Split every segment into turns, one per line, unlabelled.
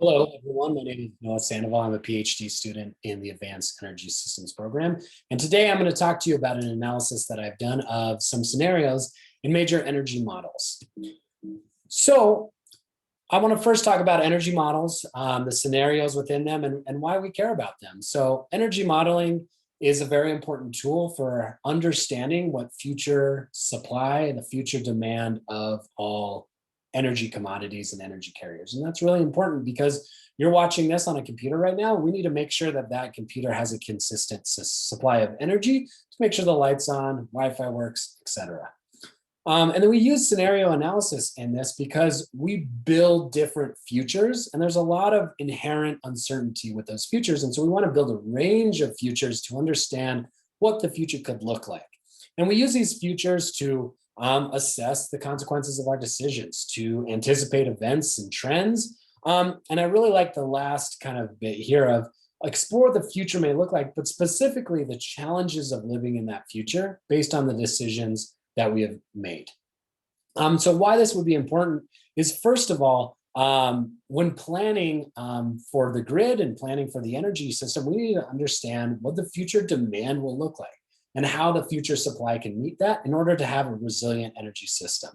Hello, everyone. My name is Noah Sandoval. I'm a PhD student in the Advanced Energy Systems program. And today I'm going to talk to you about an analysis that I've done of some scenarios in major energy models. So I want to first talk about energy models, the scenarios within them, and why we care about them. So energy modeling is a very important tool for understanding what future supply and the future demand of all energy commodities and energy carriers. And that's really important because you're watching this on a computer right now. We need to make sure that that computer has a consistent supply of energy to make sure the light's on, Wi-Fi works, etc. And then we use scenario analysis in this because we build different futures, and there's a lot of inherent uncertainty with those futures. And so we want to build a range of futures to understand what the future could look like. And we use these futures to assess the consequences of our decisions, to anticipate events and trends. And I really like the last kind of bit here of explore what the future may look like, but specifically the challenges of living in that future based on the decisions that we have made. So why this would be important is, first of all, when planning for the grid and planning for the energy system, we need to understand what the future demand will look like and how the future supply can meet that in order to have a resilient energy system.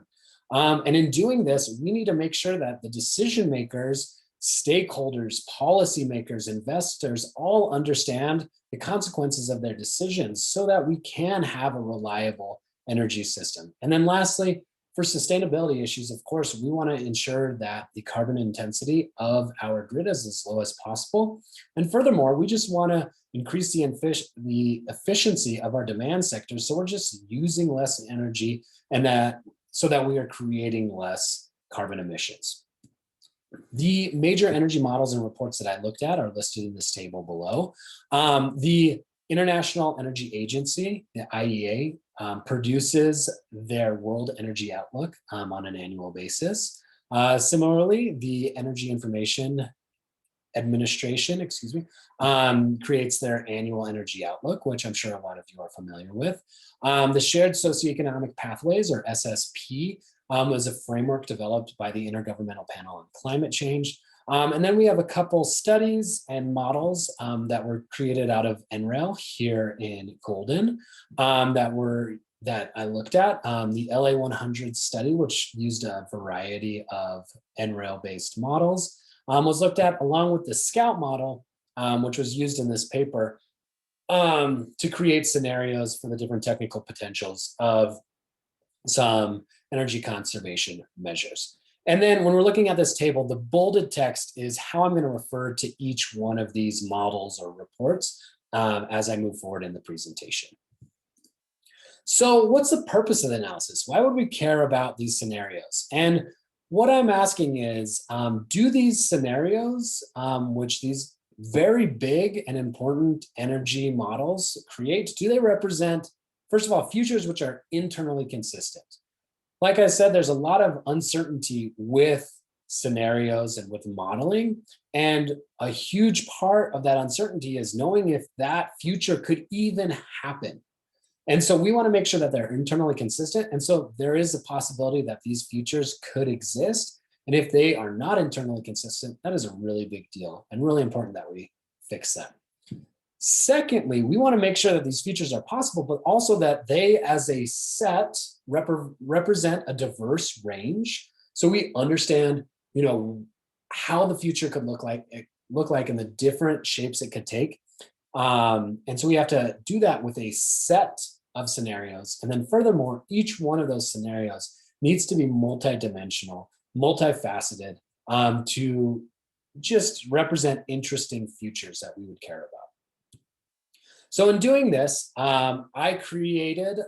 And in doing this, we need to make sure that the decision makers, stakeholders, policymakers, investors all understand the consequences of their decisions so that we can have a reliable energy system. And then lastly, for sustainability issues, of course, we want to ensure that the carbon intensity of our grid is as low as possible. And furthermore, we just want to increase the efficiency of our demand sectors. So we're just using less energy and that so that we are creating less carbon emissions. The major energy models and reports that I looked at are listed in this table below. The International Energy Agency, the IEA, produces their World Energy Outlook on an annual basis. Similarly, the Energy Information Administration, creates their annual energy outlook, which I'm sure a lot of you are familiar with. The Shared Socioeconomic Pathways, or SSP, was a framework developed by the Intergovernmental Panel on Climate Change. And then we have a couple studies and models that were created out of NREL here in Golden that I looked at. The LA 100 study, which used a variety of NREL-based models, was looked at along with the Scout model, which was used in this paper to create scenarios for the different technical potentials of some energy conservation measures. And then when we're looking at this table, the bolded text is how I'm going to refer to each one of these models or reports as I move forward in the presentation. So what's the purpose of the analysis? Why would we care about these scenarios? And what I'm asking is, do these scenarios, which these very big and important energy models create, do they represent, first of all, futures which are internally consistent? Like I said, there's a lot of uncertainty with scenarios and with modeling. And a huge part of that uncertainty is knowing if that future could even happen. And so we want to make sure that they're internally consistent. And so there is a possibility that these futures could exist. And if they are not internally consistent, that is a really big deal and really important that we fix that. Secondly, we want to make sure that these futures are possible, but also that they as a set represent a diverse range. So we understand, how the future could look like in the different shapes it could take. And so we have to do that with a set of scenarios. And then furthermore, each one of those scenarios needs to be multidimensional, multifaceted, to just represent interesting futures that we would care about. So in doing this, I created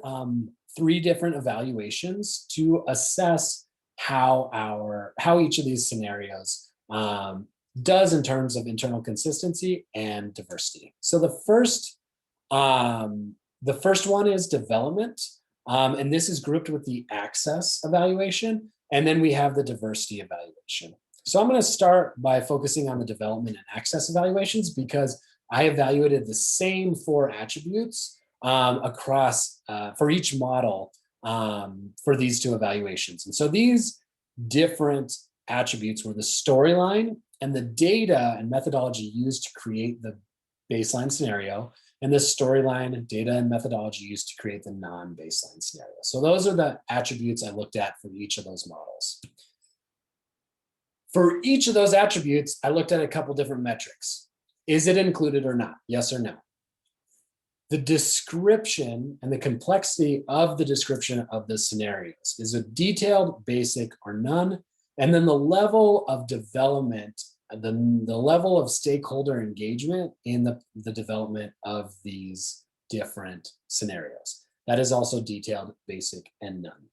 3 different evaluations to assess how each of these scenarios does in terms of internal consistency and diversity. So the first one is development, and this is grouped with the access evaluation, and then we have the diversity evaluation. So I'm going to start by focusing on the development and access evaluations because I evaluated the same 4 attributes across for each model for these 2 evaluations. And so these different attributes were the storyline and the data and methodology used to create the baseline scenario, and the storyline, data, and methodology used to create the non-baseline scenario. So those are the attributes I looked at for each of those models. For each of those attributes, I looked at a couple different metrics. Is it included or not? Yes or no? The description and the complexity of the description of the scenarios. Is it detailed, basic, or none? And then the level of development, the level of stakeholder engagement in the development of these different scenarios. That is also detailed, basic, and none.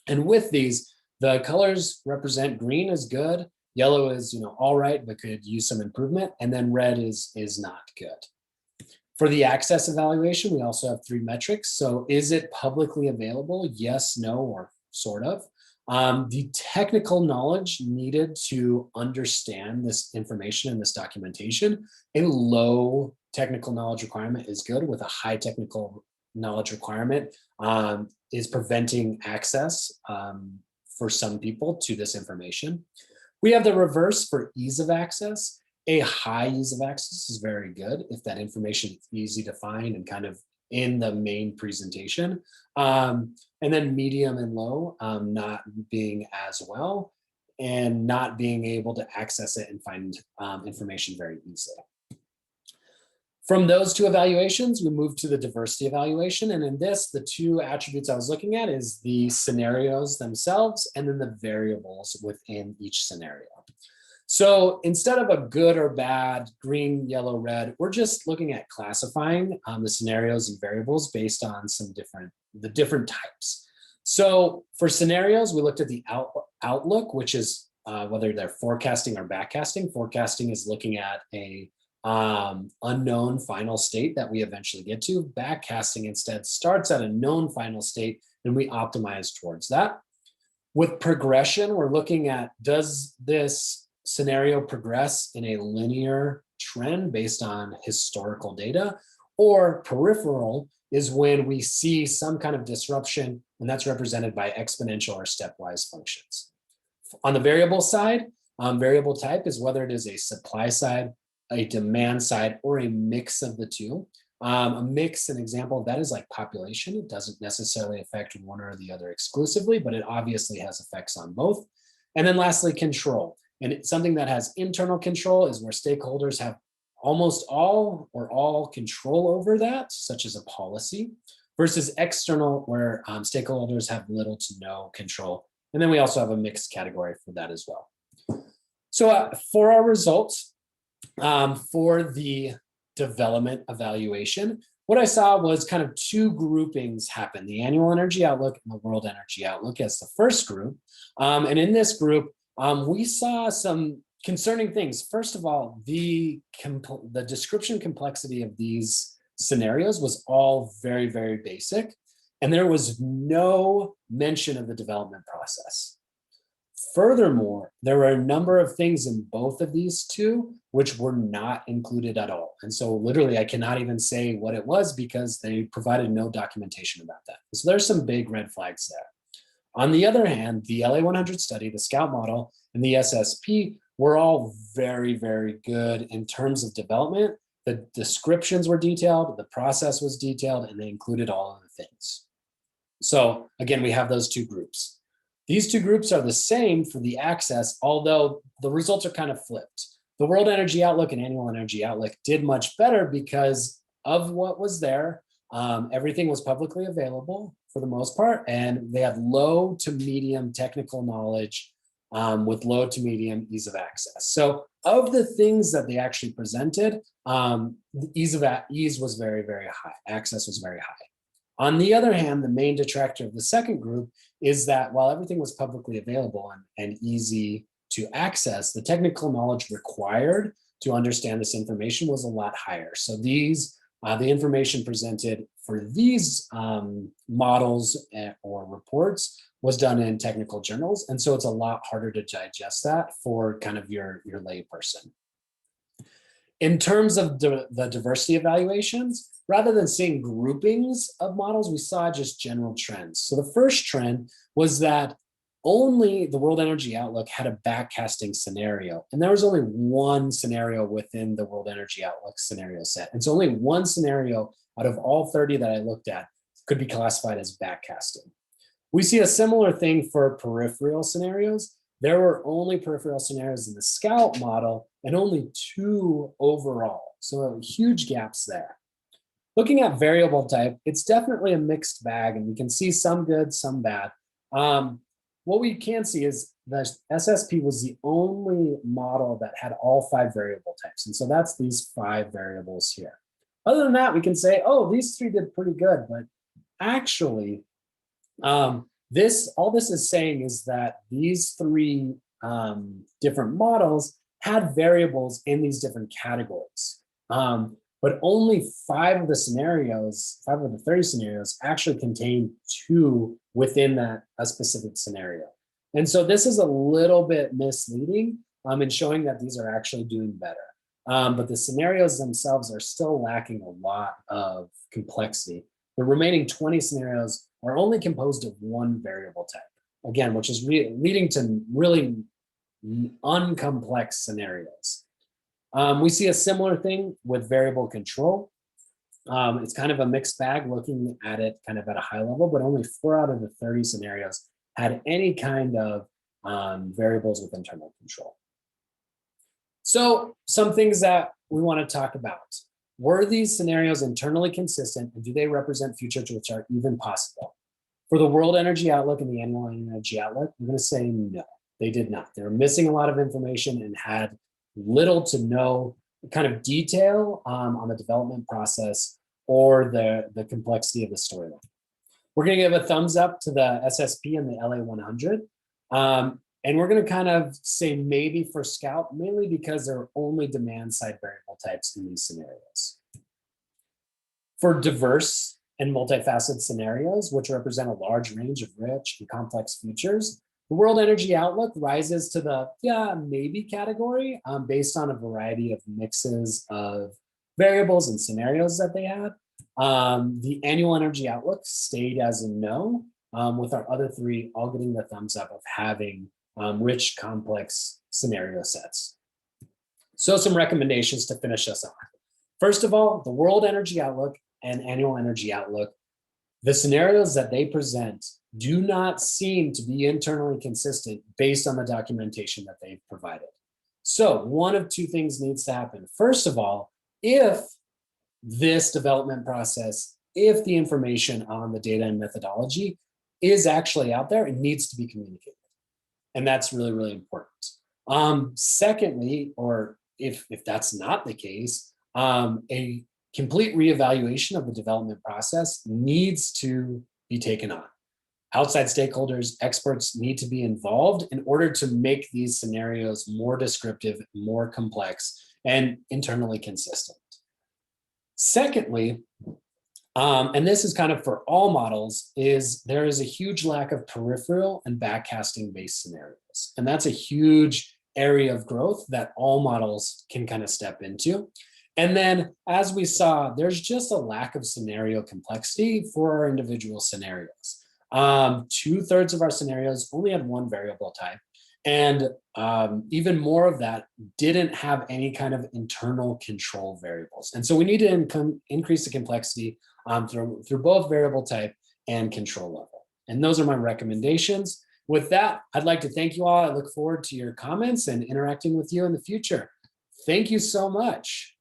And with these, the colors represent green is good, yellow is all right, but could use some improvement, and then red is not good. For the access evaluation, we also have 3 metrics. So is it publicly available? Yes, no, or sort of. The technical knowledge needed to understand this information and this documentation, a low technical knowledge requirement is good, with a high technical knowledge requirement is preventing access for some people to this information. We have the reverse for ease of access. A high ease of access is very good if that information is easy to find and kind of in the main presentation. And then medium and low, not being as well, and not being able to access it and find information very easily. From those 2 evaluations, we move to the diversity evaluation. And in this, the 2 attributes I was looking at is the scenarios themselves and then the variables within each scenario. So instead of a good or bad, green, yellow, red, we're just looking at classifying the scenarios and variables based on the different types. So for scenarios, we looked at the outlook, which is whether they're forecasting or backcasting. Forecasting is looking at a unknown final state that we eventually get to. Backcasting instead starts at a known final state and we optimize towards that. With progression, we're looking at, does this scenario progress in a linear trend based on historical data, or peripheral is when we see some kind of disruption, and that's represented by exponential or stepwise functions. On the variable side, variable type is whether it is a supply side, a demand side, or a mix of the 2. A mix, an example of that is like population. It doesn't necessarily affect one or the other exclusively, but it obviously has effects on both. And then lastly, control. And it's something that has internal control is where stakeholders have almost all or all control over that, such as a policy, versus external where stakeholders have little to no control. And then we also have a mixed category for that as well. So for our results, for the development evaluation, what I saw was kind of 2 groupings happen, the annual energy outlook and the world energy outlook as the first group. And in this group, we saw some concerning things. First of all, the description complexity of these scenarios was all very, very basic, and there was no mention of the development process. Furthermore, there were a number of things in both of these 2 which were not included at all. And so literally I cannot even say what it was because they provided no documentation about that. So there's some big red flags there. On the other hand, the LA 100 study, the Scout model, and the SSP were all very, very good in terms of development. The descriptions were detailed, the process was detailed, and they included all of the things. So again, we have those 2 groups. These 2 groups are the same for the access, although the results are kind of flipped. The World Energy Outlook and Annual Energy Outlook did much better because of what was there. Everything was publicly available for the most part, and they had low to medium technical knowledge with low to medium ease of access. So of the things that they actually presented, ease was very, very high. Access was very high. On the other hand, the main detractor of the second group is that while everything was publicly available and easy to access, the technical knowledge required to understand this information was a lot higher. So these, the information presented for these models or reports was done in technical journals. And so it's a lot harder to digest that for kind of your lay person. In terms of the diversity evaluations, rather than seeing groupings of models, we saw just general trends. So the first trend was that only the World Energy Outlook had a backcasting scenario, and there was only one scenario within the World Energy Outlook scenario set. And so only one scenario out of all 30 that I looked at could be classified as backcasting. We see a similar thing for peripheral scenarios. There were only peripheral scenarios in the Scout model and only 2 overall. So huge gaps there. Looking at variable type, it's definitely a mixed bag, and we can see some good, some bad. What we can see is the SSP was the only model that had all 5 variable types. And so that's these 5 variables here. Other than that, we can say, oh, these 3 did pretty good, but actually, all this is saying is that these 3 different models had variables in these different categories. But only 5 of the scenarios, 5 of the 30 scenarios actually contain 2 within a specific scenario. And so this is a little bit misleading in showing that these are actually doing better. But the scenarios themselves are still lacking a lot of complexity. The remaining 20 scenarios are only composed of 1 variable type, again, which is leading to really uncomplex scenarios. We see a similar thing with variable control. It's kind of a mixed bag looking at it kind of at a high level, but only 4 out of the 30 scenarios had any kind of variables with internal control. So some things that we want to talk about. Were these scenarios internally consistent, and do they represent futures which are even possible? For the World Energy Outlook and the Annual Energy Outlook, I'm going to say no, they did not. They were missing a lot of information and had little to no kind of detail on the development process or the complexity of the storyline. We're going to give a thumbs up to the SSP and the LA100. And we're going to kind of say maybe for Scout, mainly because there are only demand side variable types in these scenarios. For diverse and multifaceted scenarios, which represent a large range of rich and complex futures, the World Energy Outlook rises to the maybe category based on a variety of mixes of variables and scenarios that they had. The Annual Energy Outlook stayed as a no, with our other 3 all getting the thumbs up of having rich, complex scenario sets. So some recommendations to finish us off. First of all, the World Energy Outlook and Annual Energy Outlook, the scenarios that they present do not seem to be internally consistent based on the documentation that they've provided. So one of 2 things needs to happen. First of all, if this development process, if the information on the data and methodology is actually out there, it needs to be communicated. And that's really, really important. Secondly, or if that's not the case, a complete reevaluation of the development process needs to be taken on. Outside stakeholders, experts need to be involved in order to make these scenarios more descriptive, more complex, and internally consistent. Secondly, and this is kind of for all models, is there is a huge lack of peripheral and backcasting based scenarios. And that's a huge area of growth that all models can kind of step into. And then, as we saw, there's just a lack of scenario complexity for our individual scenarios. 2/3 of our scenarios only had 1 variable type. And even more of that didn't have any kind of internal control variables. And so we need to increase the complexity through both variable type and control level. And those are my recommendations. With that, I'd like to thank you all. I look forward to your comments and interacting with you in the future. Thank you so much.